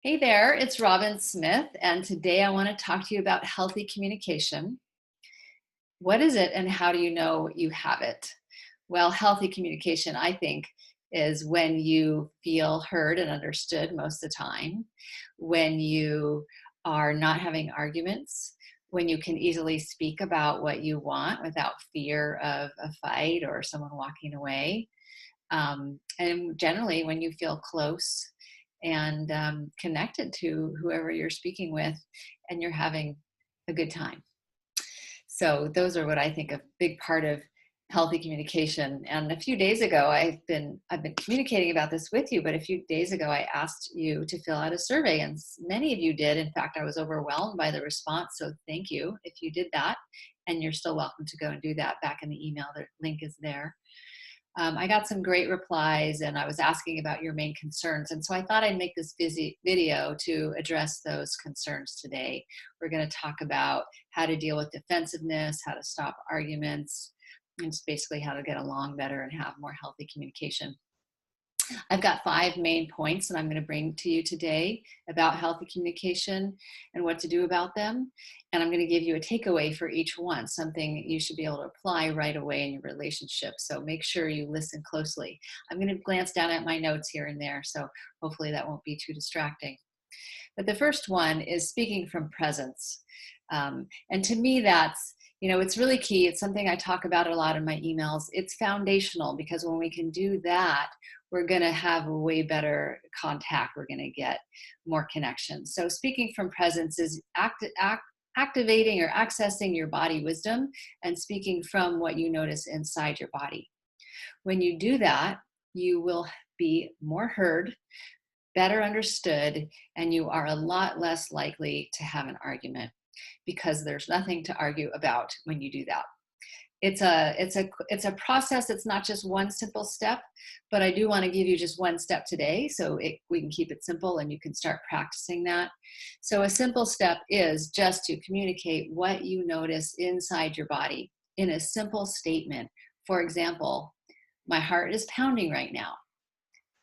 Hey there, it's Robin Smith, and today I want to talk to you about healthy communication. What is it, and how do you know you have it? Well, healthy communication, I think, is when you feel heard and understood most of the time, when you are not having arguments, when you can easily speak about what you want without fear of a fight or someone walking away, and generally when you feel close and connected to whoever you're speaking with and you're having a good time. So those are what I think a big part of healthy communication. And a few days ago, I've been communicating about this with you, but a few days ago I asked you to fill out a survey, and many of you did. In fact, I was overwhelmed by the response, so thank you if you did that. And you're still welcome to go and do that back in the email. The link is there. I got some great replies, and I was asking about your main concerns. And so I thought I'd make this busy video to address those concerns today. We're going to talk about how to deal with defensiveness, how to stop arguments, and just basically how to get along better and have more healthy communication. I've got 5 main points that I'm going to bring to you today about healthy communication and what to do about them. And I'm going to give you a takeaway for each one, something you should be able to apply right away in your relationship. So make sure you listen closely. I'm going to glance down at my notes here and there, so hopefully that won't be too distracting. But the first one is speaking from presence. And to me, that's, it's really key. It's something I talk about a lot in my emails. It's foundational because when we can do that, we're going to have a way better contact. We're going to get more connection. So speaking from presence is activating or accessing your body wisdom and speaking from what you notice inside your body. When you do that, you will be more heard, better understood, and you are a lot less likely to have an argument because there's nothing to argue about when you do that. It's a process. It's not just one simple step, but I do want to give you just one step today so we can keep it simple and you can start practicing that. So a simple step is just to communicate what you notice inside your body in a simple statement. For example, my heart is pounding right now,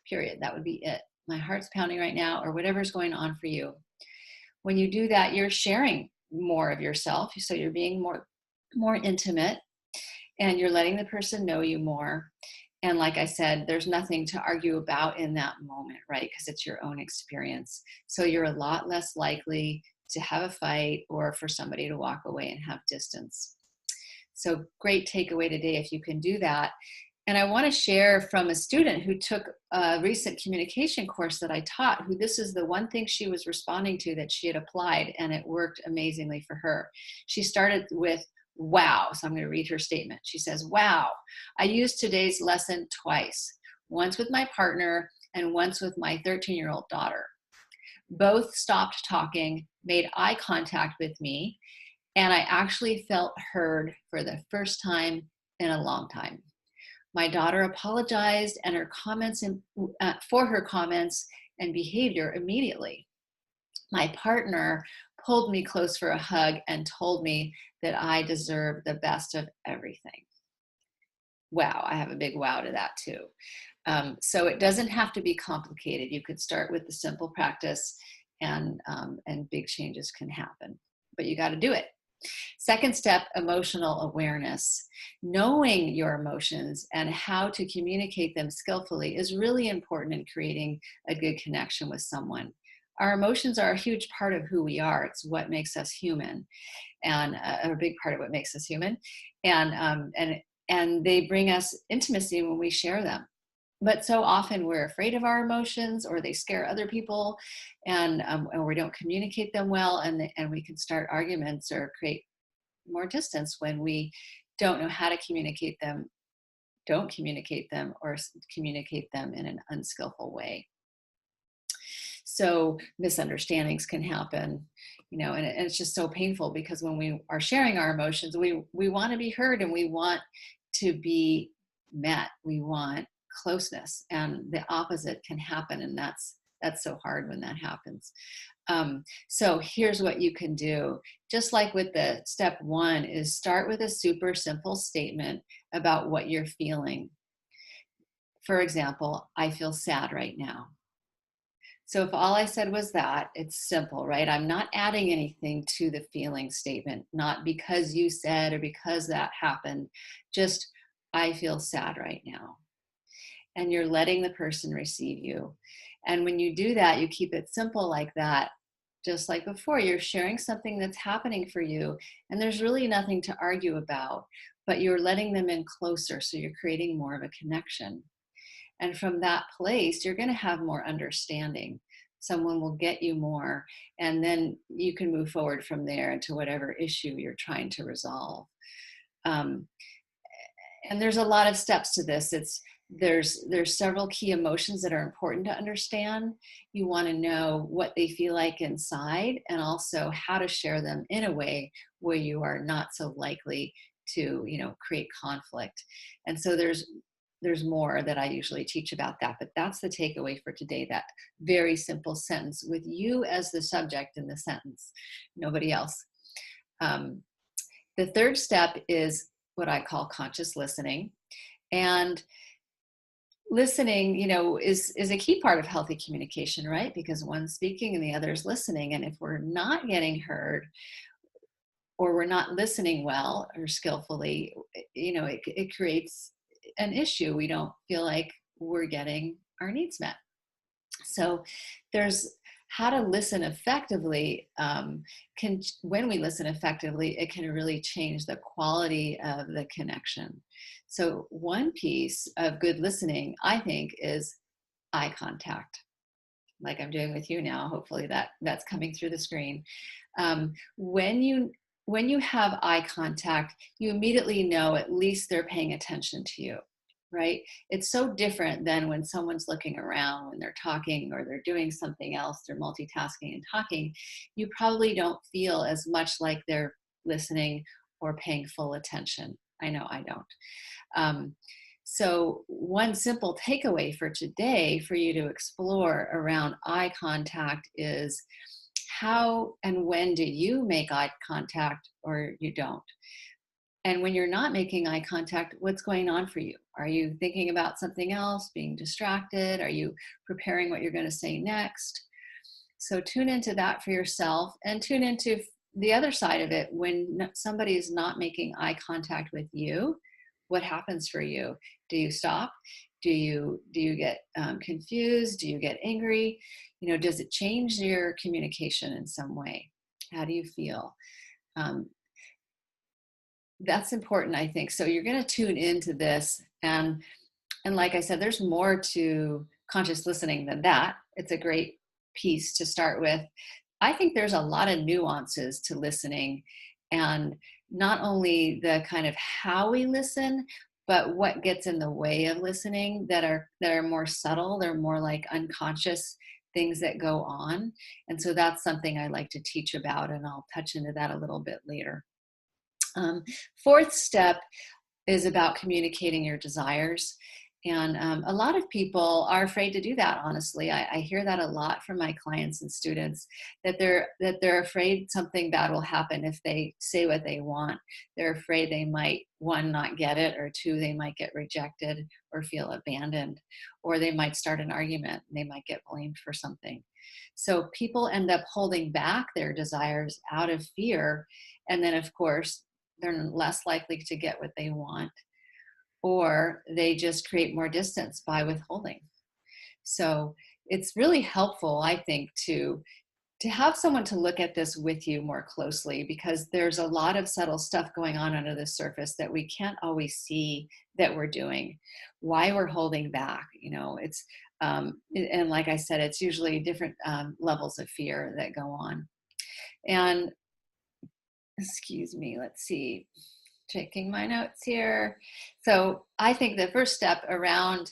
period. That would be it. My heart's pounding right now, or whatever's going on for you. When you do that, you're sharing more of yourself. So you're being more intimate, and you're letting the person know you more. And like I said, there's nothing to argue about in that moment, right? Because it's your own experience. So you're a lot less likely to have a fight or for somebody to walk away and have distance. So great takeaway today if you can do that. And I want to share from a student who took a recent communication course that I taught, who this is the one thing she was responding to that she had applied, and it worked amazingly for her. She started with, wow. So I'm going to read her statement. She says, wow, I used today's lesson twice, once with my partner and once with my 13-year-old daughter. Both stopped talking, made eye contact with me, and I actually felt heard for the first time in a long time. My daughter apologized and for her comments and behavior immediately. My partner pulled me close for a hug and told me that I deserve the best of everything. Wow, I have a big wow to that too. So it doesn't have to be complicated. You could start with the simple practice and big changes can happen, but you got to do it. Second step, emotional awareness. Knowing your emotions and how to communicate them skillfully is really important in creating a good connection with someone. Our emotions are a huge part of who we are. It's what makes us human, and a big part of what makes us human. And they bring us intimacy when we share them. But so often we're afraid of our emotions, or they scare other people, and we don't communicate them well, and we can start arguments or create more distance when we don't know how to communicate them, don't communicate them, or communicate them in an unskillful way. So misunderstandings can happen, and it's just so painful because when we are sharing our emotions, we want to be heard and we want to be met. We want closeness, and the opposite can happen, and that's so hard when that happens. So here's what you can do. Just like with the step 1 is start with a super simple statement about what you're feeling. For example, I feel sad right now. So if all I said was that, it's simple, right? I'm not adding anything to the feeling statement, not because you said or because that happened, just I feel sad right now. And you're letting the person receive you. And when you do that, you keep it simple like that. Just like before, you're sharing something that's happening for you, and there's really nothing to argue about, but you're letting them in closer. So you're creating more of a connection. And from that place, you're going to have more understanding. Someone will get you more, and then you can move forward from there into whatever issue you're trying to resolve. Um, and there's a lot of steps to this. There's several key emotions that are important to understand. You want to know what they feel like inside, and also how to share them in a way where you are not so likely to, create conflict. And so there's more that I usually teach about that, but that's the takeaway for today, that very simple sentence with you as the subject in the sentence, nobody else. The third step is what I call conscious listening. And listening, is a key part of healthy communication, right? Because one's speaking and the other's listening. And if we're not getting heard, or we're not listening well or skillfully, it creates an issue. We don't feel like we're getting our needs met. So there's how to listen effectively. When we listen effectively, it can really change the quality of the connection. So one piece of good listening, I think, is eye contact, like I'm doing with you now. Hopefully that's coming through the screen. When you have eye contact, you immediately know at least they're paying attention to you, right? It's so different than when someone's looking around, when they're talking or they're doing something else, they're multitasking and talking. You probably don't feel as much like they're listening or paying full attention. I know I don't. So one simple takeaway for today for you to explore around eye contact is, how and when do you make eye contact or you don't? And when you're not making eye contact, what's going on for you? Are you thinking about something else, being distracted? Are you preparing what you're going to say next? So tune into that for yourself, and tune into the other side of it. When somebody is not making eye contact with you, what happens for you? Do you stop? Do you get confused? Do you get angry? Does it change your communication in some way? How do you feel? That's important, I think. So you're going to tune into this, and like I said, there's more to conscious listening than that. It's a great piece to start with. I think there's a lot of nuances to listening, and not only the kind of how we listen, but what gets in the way of listening that are more subtle. They're more like unconscious things that go on. And so that's something I like to teach about, and I'll touch into that a little bit later. Fourth step is about communicating your desires. And a lot of people are afraid to do that, honestly. I hear that a lot from my clients and students, that they're afraid something bad will happen if they say what they want. They're afraid they might, one, not get it, or two, they might get rejected or feel abandoned, or they might start an argument and they might get blamed for something. So people end up holding back their desires out of fear. And then, of course, they're less likely to get what they want, or they just create more distance by withholding. So it's really helpful, I think, to have someone to look at this with you more closely, because there's a lot of subtle stuff going on under the surface that we can't always see that we're doing, why we're holding back. It's and like I said, it's usually different levels of fear that go on. And excuse me, let's see, checking my notes here. So I think the first step around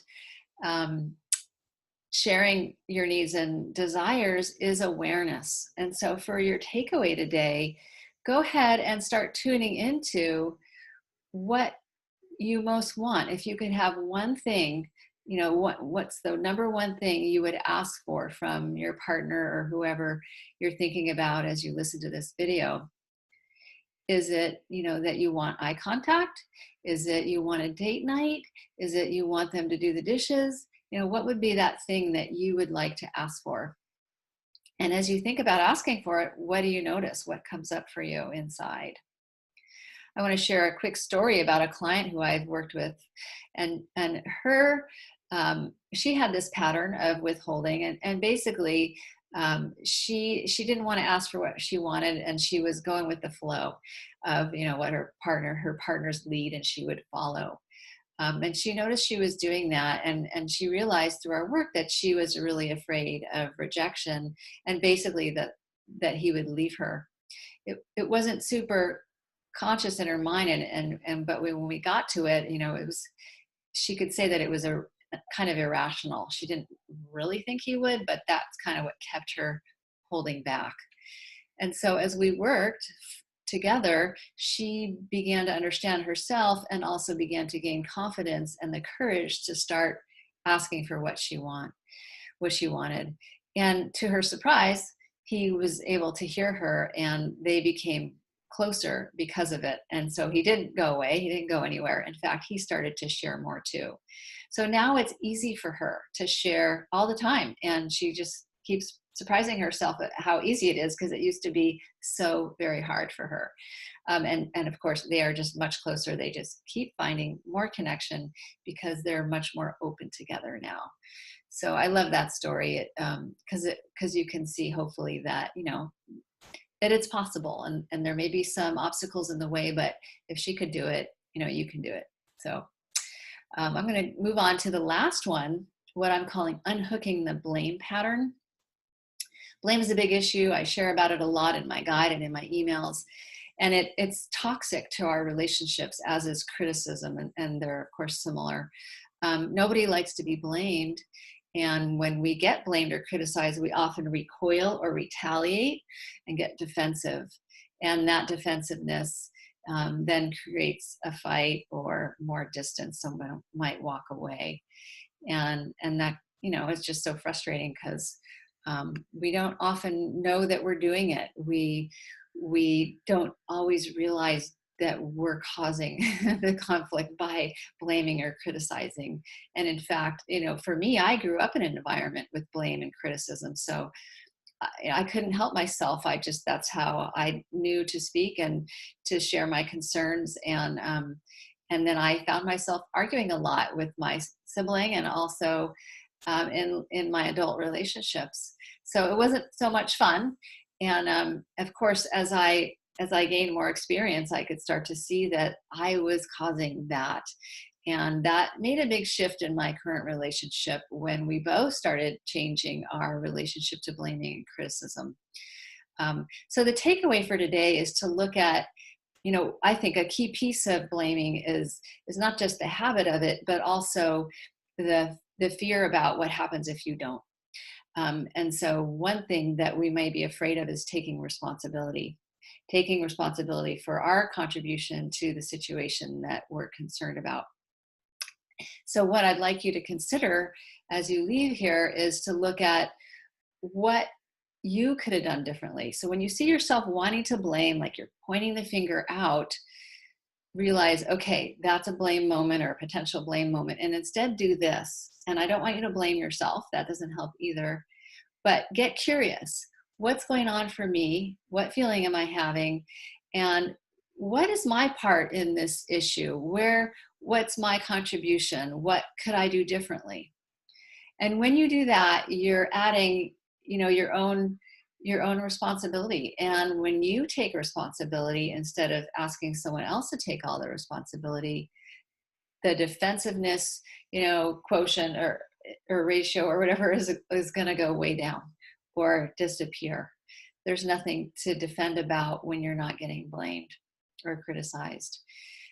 sharing your needs and desires is awareness. And so for your takeaway today, go ahead and start tuning into what you most want. If you could have one thing, what's the number one thing you would ask for from your partner or whoever you're thinking about as you listen to this video? Is it, that you want eye contact? Is it you want a date night? Is it you want them to do the dishes? What would be that thing that you would like to ask for? And as you think about asking for it, what do you notice? What comes up for you inside? I want to share a quick story about a client who I've worked with, and her she had this pattern of withholding, and basically she didn't want to ask for what she wanted, and she was going with the flow of what her partner's lead, and she would follow. And she noticed she was doing that, and she realized through our work that she was really afraid of rejection, and basically that he would leave her. It wasn't super conscious in her mind, and but when we got to it, it was, she could say that it was a kind of irrational. She didn't really think he would, but that's kind of what kept her holding back. And so as we worked together, she began to understand herself and also began to gain confidence and the courage to start asking for what she wanted. And to her surprise, he was able to hear her, and they became closer because of it. And so he didn't go away. He didn't go anywhere. In fact, he started to share more too. So now it's easy for her to share all the time. And she just keeps surprising herself at how easy it is, because it used to be so very hard for her. And of course, they are just much closer. They just keep finding more connection because they're much more open together now. So I love that story, because you can see hopefully that, that it's possible, and there may be some obstacles in the way, but if she could do it, you can do it. So I'm going to move on to the last one, what I'm calling unhooking the blame pattern. Blame is a big issue. I share about it a lot in my guide and in my emails, and it's toxic to our relationships, as is criticism, and they're of course similar. Nobody likes to be blamed. And when we get blamed or criticized, we often recoil or retaliate and get defensive. And that defensiveness then creates a fight or more distance. Someone might walk away. And that, is just so frustrating, because we don't often know that we're doing it. We don't always realize that we're causing the conflict by blaming or criticizing. And in fact, for me, I grew up in an environment with blame and criticism. So I couldn't help myself. That's how I knew to speak and to share my concerns. And then I found myself arguing a lot with my sibling, and also in my adult relationships. So it wasn't so much fun. And of course, as I gained more experience, I could start to see that I was causing that. And that made a big shift in my current relationship when we both started changing our relationship to blaming and criticism. So the takeaway for today is to look at, I think a key piece of blaming is not just the habit of it, but also the fear about what happens if you don't. And so one thing that we may be afraid of is taking responsibility for our contribution to the situation that we're concerned about. So what I'd like you to consider as you leave here is to look at what you could have done differently. So when you see yourself wanting to blame, like you're pointing the finger out, realize, okay, that's a blame moment or a potential blame moment, and instead do this. And I don't want you to blame yourself. That doesn't help either. But get curious. What's going on for me? What feeling am I having? And what is my part in this issue? What's my contribution? What could I do differently? And when you do that, you're adding, your own responsibility. And when you take responsibility instead of asking someone else to take all the responsibility, the defensiveness, quotient or ratio or whatever is going to go way down or disappear. There's nothing to defend about when you're not getting blamed or criticized.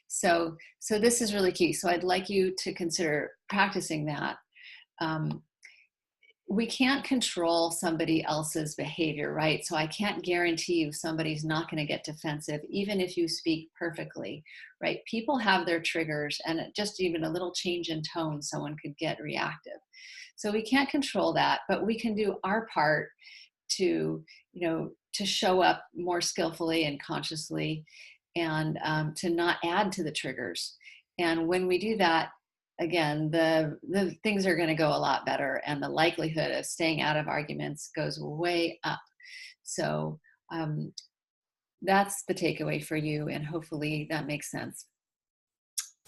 So this is really key. So I'd like you to consider practicing that. We can't control somebody else's behavior, right? So I can't guarantee you somebody's not going to get defensive, even if you speak perfectly, right? People have their triggers, and just even a little change in tone, someone could get reactive. So we can't control that, but we can do our part to show up more skillfully and consciously, and to not add to the triggers. And when we do that, again, the things are going to go a lot better, and the likelihood of staying out of arguments goes way up. So that's the takeaway for you, and hopefully that makes sense.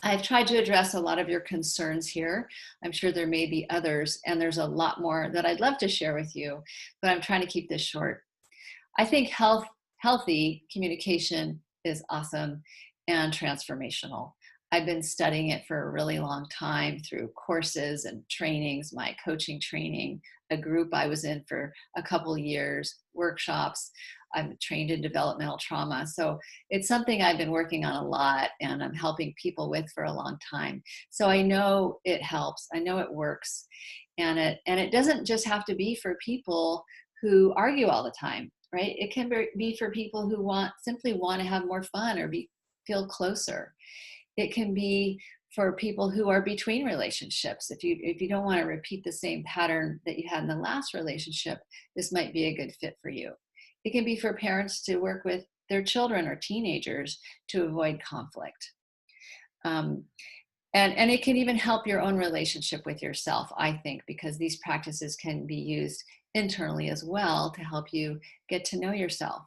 I've tried to address a lot of your concerns here. I'm sure there may be others, and there's a lot more that I'd love to share with you, but I'm trying to keep this short. I think healthy communication is awesome and transformational. I've been studying it for a really long time through courses and trainings, my coaching training, a group I was in for a couple of years, workshops. I'm trained in developmental trauma. So it's something I've been working on a lot, and I'm helping people with for a long time. So I know it helps. I know it works. And it doesn't just have to be for people who argue all the time, right? It can be for people who simply want to have more fun or feel closer. It can be for people who are between relationships. If you don't want to repeat the same pattern that you had in the last relationship, this might be a good fit for you. It can be for parents to work with their children or teenagers to avoid conflict. And it can even help your own relationship with yourself, I think, because these practices can be used internally as well to help you get to know yourself.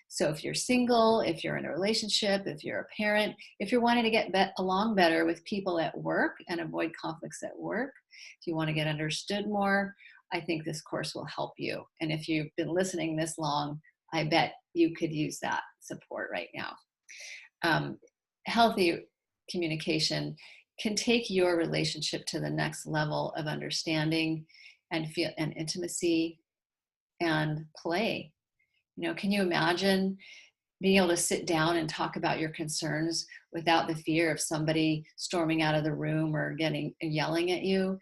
So if you're single, if you're in a relationship, if you're a parent, if you're wanting to get along better with people at work and avoid conflicts at work, if you want to get understood more, I think this course will help you. And if you've been listening this long, I bet you could use that support right now. Healthy communication can take your relationship to the next level of understanding and intimacy and play. Can you imagine being able to sit down and talk about your concerns without the fear of somebody storming out of the room or yelling at you?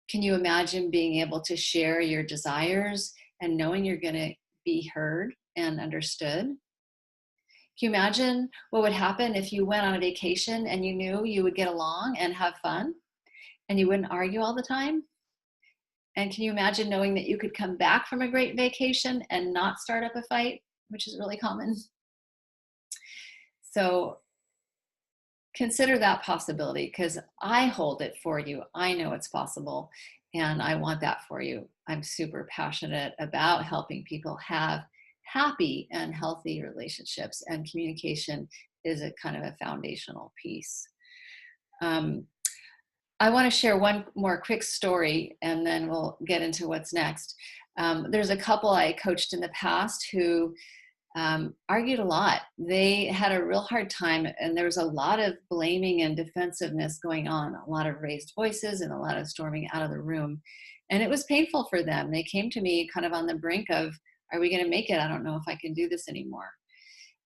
Can you imagine being able to share your desires and knowing you're going to be heard and understood? Can you imagine what would happen if you went on a vacation and you knew you would get along and have fun and you wouldn't argue all the time? And can you imagine knowing that you could come back from a great vacation and not start up a fight, which is really common? So consider that possibility, because I hold it for you. I know it's possible, and I want that for you. I'm super passionate about helping people have happy and healthy relationships, and communication is a kind of a foundational piece. I want to share one more quick story, and then we'll get into what's next. There's a couple I coached in the past who argued a lot. They had a real hard time, and there was a lot of blaming and defensiveness going on, a lot of raised voices and a lot of storming out of the room. And it was painful for them. They came to me kind of on the brink of, are we going to make it? I don't know if I can do this anymore.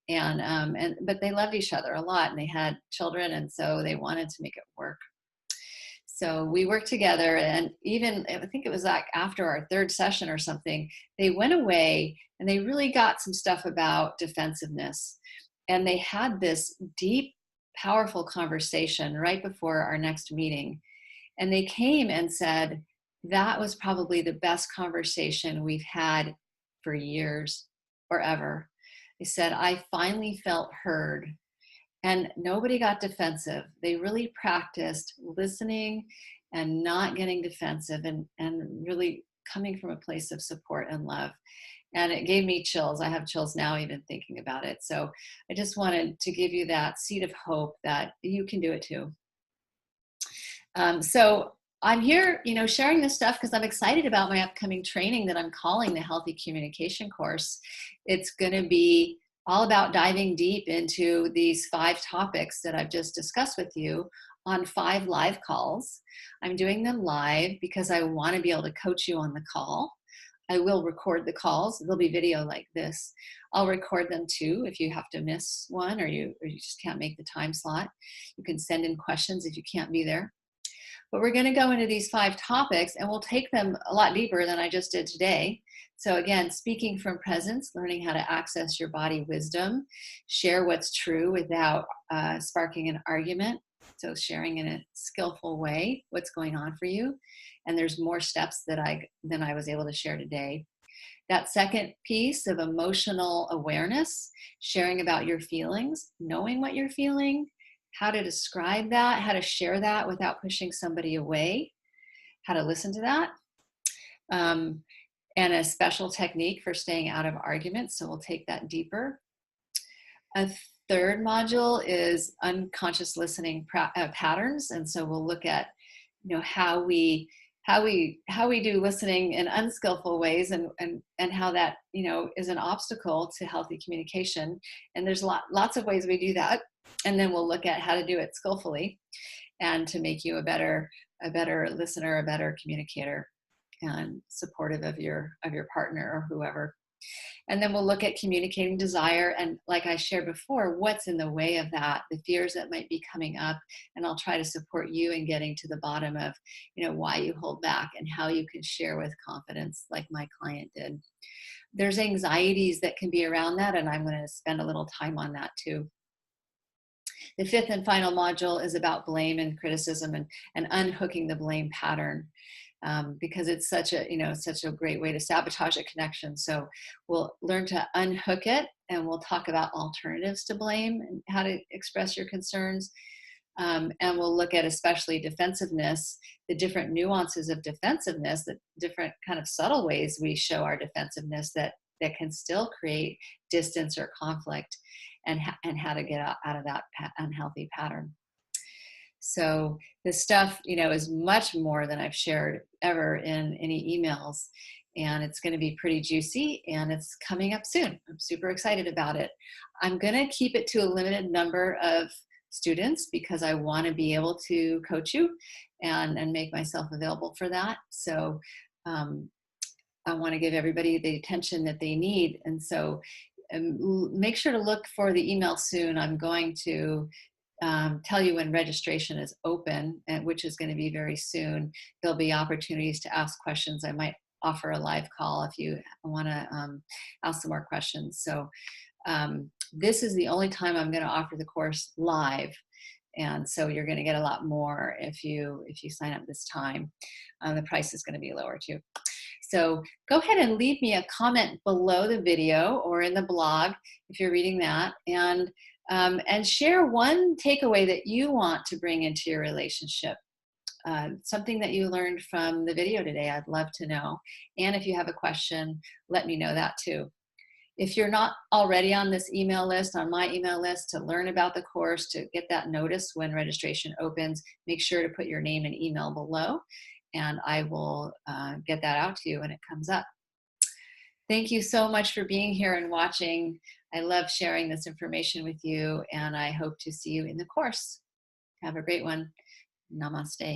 But they loved each other a lot, and they had children, and so they wanted to make it work. So we worked together, and even, I think it was like after our third session or something, they went away and they really got some stuff about defensiveness. And they had this deep, powerful conversation right before our next meeting. And they came and said, that was probably the best conversation we've had for years or ever. They said, I finally felt heard. And nobody got defensive. They really practiced listening and not getting defensive, and really coming from a place of support and love. And it gave me chills. I have chills now even thinking about it. So I just wanted to give you that seed of hope that you can do it too. So I'm here, sharing this stuff because I'm excited about my upcoming training that I'm calling the Healthy Communication course. It's going to be all about diving deep into these 5 topics that I've just discussed with you on 5 live calls. I'm doing them live because I want to be able to coach you on the call. I will record the calls. There'll be video like this. I'll record them too if you have to miss one or you just can't make the time slot. You can send in questions if you can't be there. But we're going to go into these 5 topics, and we'll take them a lot deeper than I just did today. So again, speaking from presence, learning how to access your body wisdom, share what's true without sparking an argument. So sharing in a skillful way what's going on for you. And there's more steps than I was able to share today. That second piece of emotional awareness, sharing about your feelings, knowing what you're feeling, how to describe that, how to share that without pushing somebody away, how to listen to that, um, and a special technique for staying out of arguments. So we'll take that deeper. A third module is unconscious listening patterns, and so we'll look at, how we do listening in unskillful ways, and how that is an obstacle to healthy communication. And there's lots of ways we do that, and then we'll look at how to do it skillfully, and to make you a better listener, a better communicator, and supportive of your partner or whoever. And then we'll look at communicating desire, and like I shared before, what's in the way of that, the fears that might be coming up, and I'll try to support you in getting to the bottom of, why you hold back and how you can share with confidence like my client did. There's anxieties that can be around that, and I'm going to spend a little time on that too. The fifth and final module is about blame and criticism, and unhooking the blame pattern. Because it's such a great way to sabotage a connection. So we'll learn to unhook it, and we'll talk about alternatives to blame and how to express your concerns. And we'll look at especially defensiveness, the different nuances of defensiveness, the different kind of subtle ways we show our defensiveness that can still create distance or conflict, and how to get out of that unhealthy pattern. So this stuff, is much more than I've shared ever in any emails, and it's going to be pretty juicy, and it's coming up soon. I'm super excited about it. I'm going to keep it to a limited number of students because I want to be able to coach you and make myself available for that. So I want to give everybody the attention that they need. And so make sure to look for the email soon. I'm going to tell you when registration is open, which is going to be very soon. There'll be opportunities to ask questions. I might offer a live call if you want to ask some more questions. So this is the only time I'm going to offer the course live. And so you're going to get a lot more if you sign up this time. The price is going to be lower too. So go ahead and leave me a comment below the video or in the blog if you're reading that, and share one takeaway that you want to bring into your relationship. Something that you learned from the video today, I'd love to know. And if you have a question, let me know that too. If you're not already on this email list, on my email list, to learn about the course, to get that notice when registration opens, make sure to put your name and email below, and I will get that out to you when it comes up. Thank you so much for being here and watching. I love sharing this information with you, and I hope to see you in the course. Have a great one. Namaste.